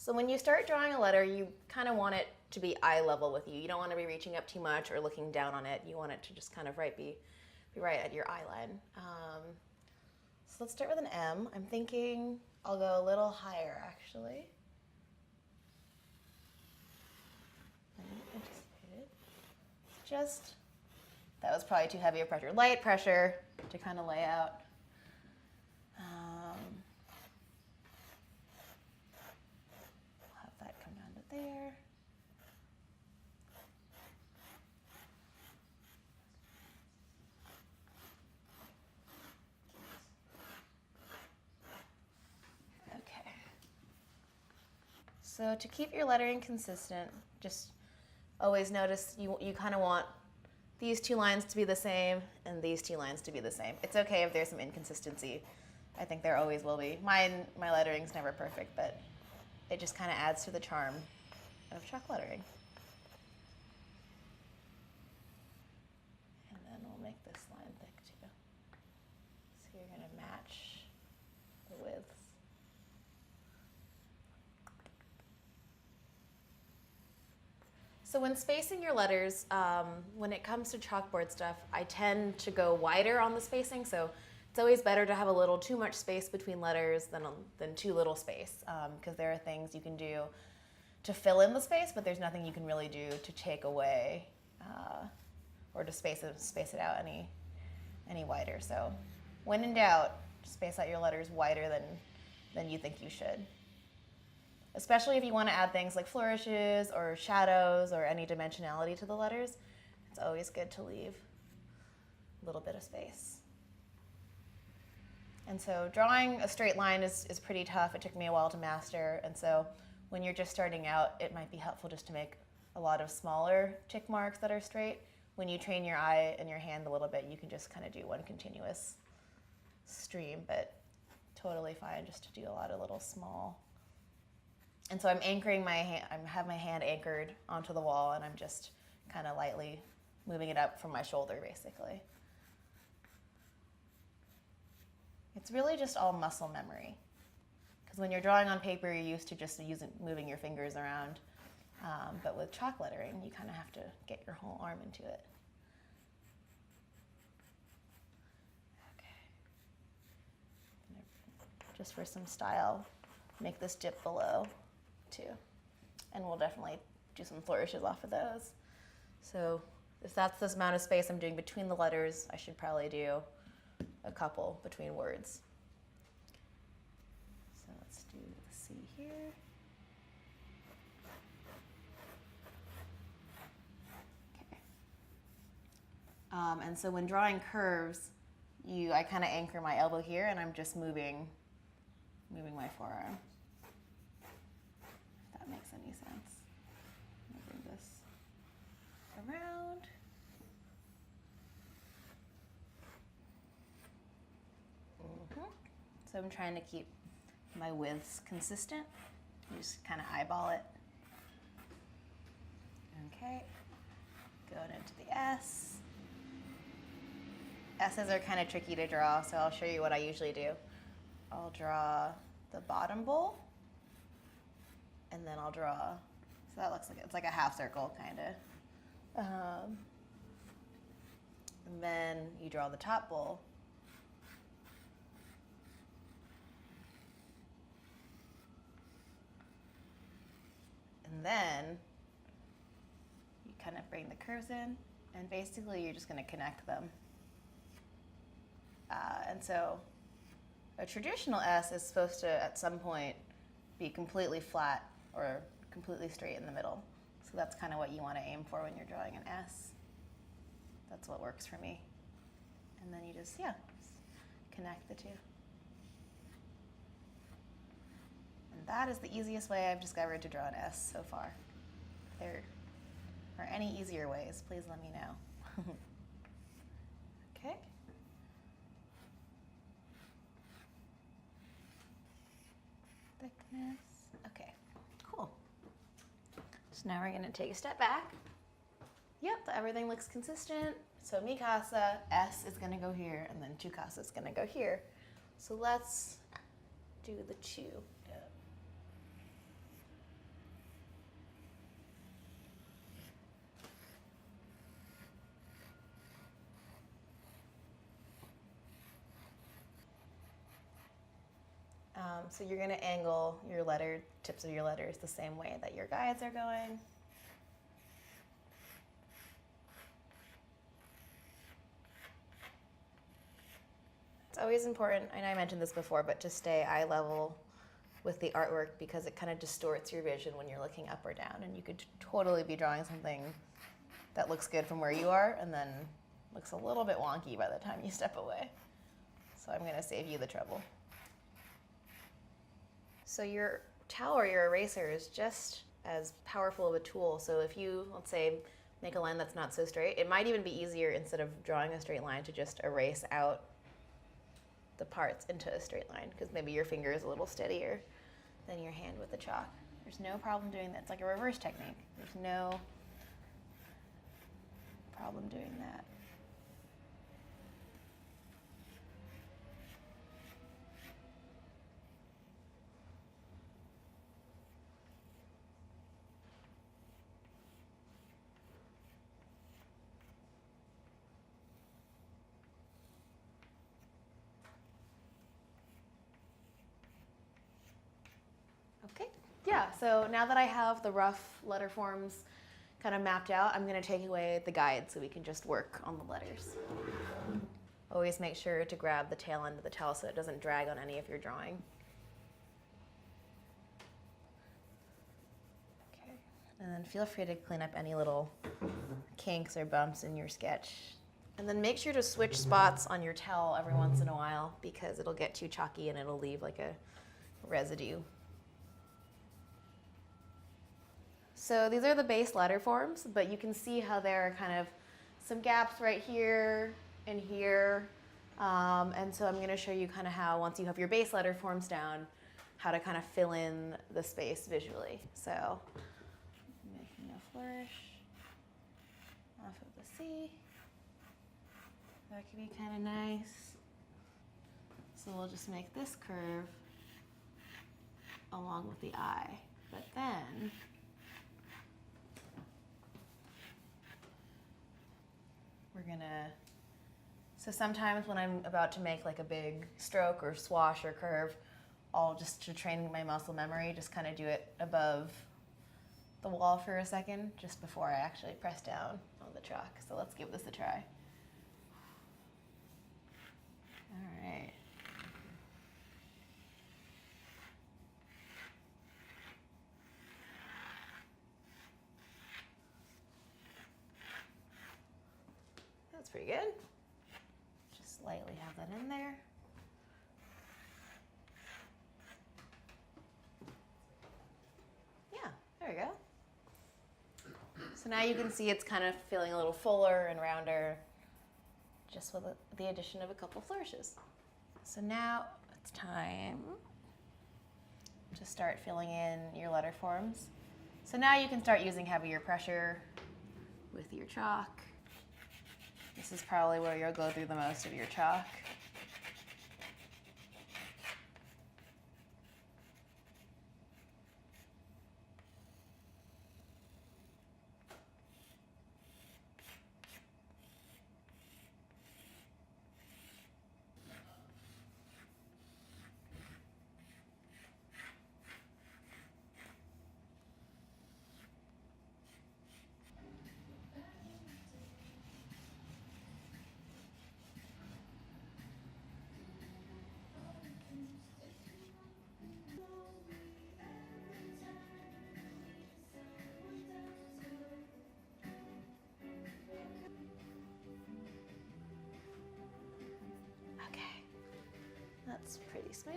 So when you start drawing a letter, you kind of want it to be eye level with you. You don't want to be reaching up too much or looking down on it. You want it to just kind of be right at your eye line. So let's start with an M. I'm thinking I'll go a little higher, actually. Just, that was probably too heavy of pressure. Light pressure to kind of lay out. Have that come down to there. Okay. So to keep your lettering consistent, just always notice you kind of want these two lines to be the same and these two lines to be the same. It's okay if there's some inconsistency. I think there always will be. My lettering's never perfect, but it just kind of adds to the charm of chalk lettering. And then we'll make this line thick too. So you're going to match the widths. So when spacing your letters, when it comes to chalkboard stuff, I tend to go wider on the spacing. So it's always better to have a little too much space between letters than too little space, because there are things you can do to fill in the space, but there's nothing you can really do to take away or to space it out any wider. So when in doubt, space out your letters wider than you think you should. Especially if you want to add things like flourishes or shadows or any dimensionality to the letters, it's always good to leave a little bit of space. And so drawing a straight line is pretty tough. It took me a while to master. And so when you're just starting out, it might be helpful just to make a lot of smaller tick marks that are straight. When you train your eye and your hand a little bit, you can just kind of do one continuous stream, but totally fine just to do a lot of little small. And so I'm anchoring my hand, I have my hand anchored onto the wall, and I'm just kind of lightly moving it up from my shoulder, basically. It's really just all muscle memory. Because when you're drawing on paper, you're used to just moving your fingers around. But with chalk lettering, you kind of have to get your whole arm into it. Okay. Just for some style, make this dip below too. And we'll definitely do some flourishes off of those. So if that's this amount of space I'm doing between the letters, I should probably do a couple between words. So let's do the C here. Okay. And so when drawing curves, I kind of anchor my elbow here, and I'm just moving my forearm. If that makes any sense. Moving this around. So I'm trying to keep my widths consistent. You just kind of eyeball it. Okay, going into the S. S's are kind of tricky to draw, so I'll show you what I usually do. I'll draw the bottom bowl, and then I'll draw, so that looks like it's like a half circle, kind of. And then you draw the top bowl. And then you kind of bring the curves in, and basically you're just going to connect them. And so a traditional S is supposed to, at some point, be completely flat or completely straight in the middle. So that's kind of what you want to aim for when you're drawing an S. That's what works for me. And then you just connect the two. And that is the easiest way I've discovered to draw an S so far. If there are any easier ways, please let me know. Okay. Thickness. Okay, cool. So now we're going to take a step back. Yep, everything looks consistent. So mi casa, S is going to go here, and then tu casa is going to go here. So let's do the two. So you're gonna angle your tips of your letters the same way that your guides are going. It's always important, I know I mentioned this before, but to stay eye level with the artwork because it kind of distorts your vision when you're looking up or down, and you could totally be drawing something that looks good from where you are and then looks a little bit wonky by the time you step away. So I'm going to save you the trouble. So your towel or your eraser is just as powerful of a tool. So if you, let's say, make a line that's not so straight, it might even be easier, instead of drawing a straight line, to just erase out the parts into a straight line, because maybe your finger is a little steadier than your hand with the chalk. There's no problem doing that. It's like a reverse technique. There's no problem doing that. Okay, yeah, so now that I have the rough letter forms kind of mapped out, I'm going to take away the guide so we can just work on the letters. Always make sure to grab the tail end of the towel so it doesn't drag on any of your drawing. Okay, and then feel free to clean up any little kinks or bumps in your sketch. And then make sure to switch spots on your towel every once in a while, because it'll get too chalky and it'll leave like a residue. So these are the base letter forms, but you can see how there are kind of some gaps right here and here. And so I'm going to show you kind of how, once you have your base letter forms down, how to kind of fill in the space visually. So making a flourish off of the C. That could be kind of nice. So we'll just make this curve along with the I. But then we're gonna, so sometimes when I'm about to make like a big stroke or swash or curve, I'll just, to train my muscle memory, just kind of do it above the wall for a second, just before I actually press down on the chalk. So let's give this a try. All right. That's pretty good. Just lightly have that in there. Yeah, there we go. So now you can see it's kind of feeling a little fuller and rounder, just with the addition of a couple flourishes. So now it's time to start filling in your letter forms. So now you can start using heavier pressure with your chalk. This is probably where you'll go through the most of your chalk. Okay, that's pretty smooth.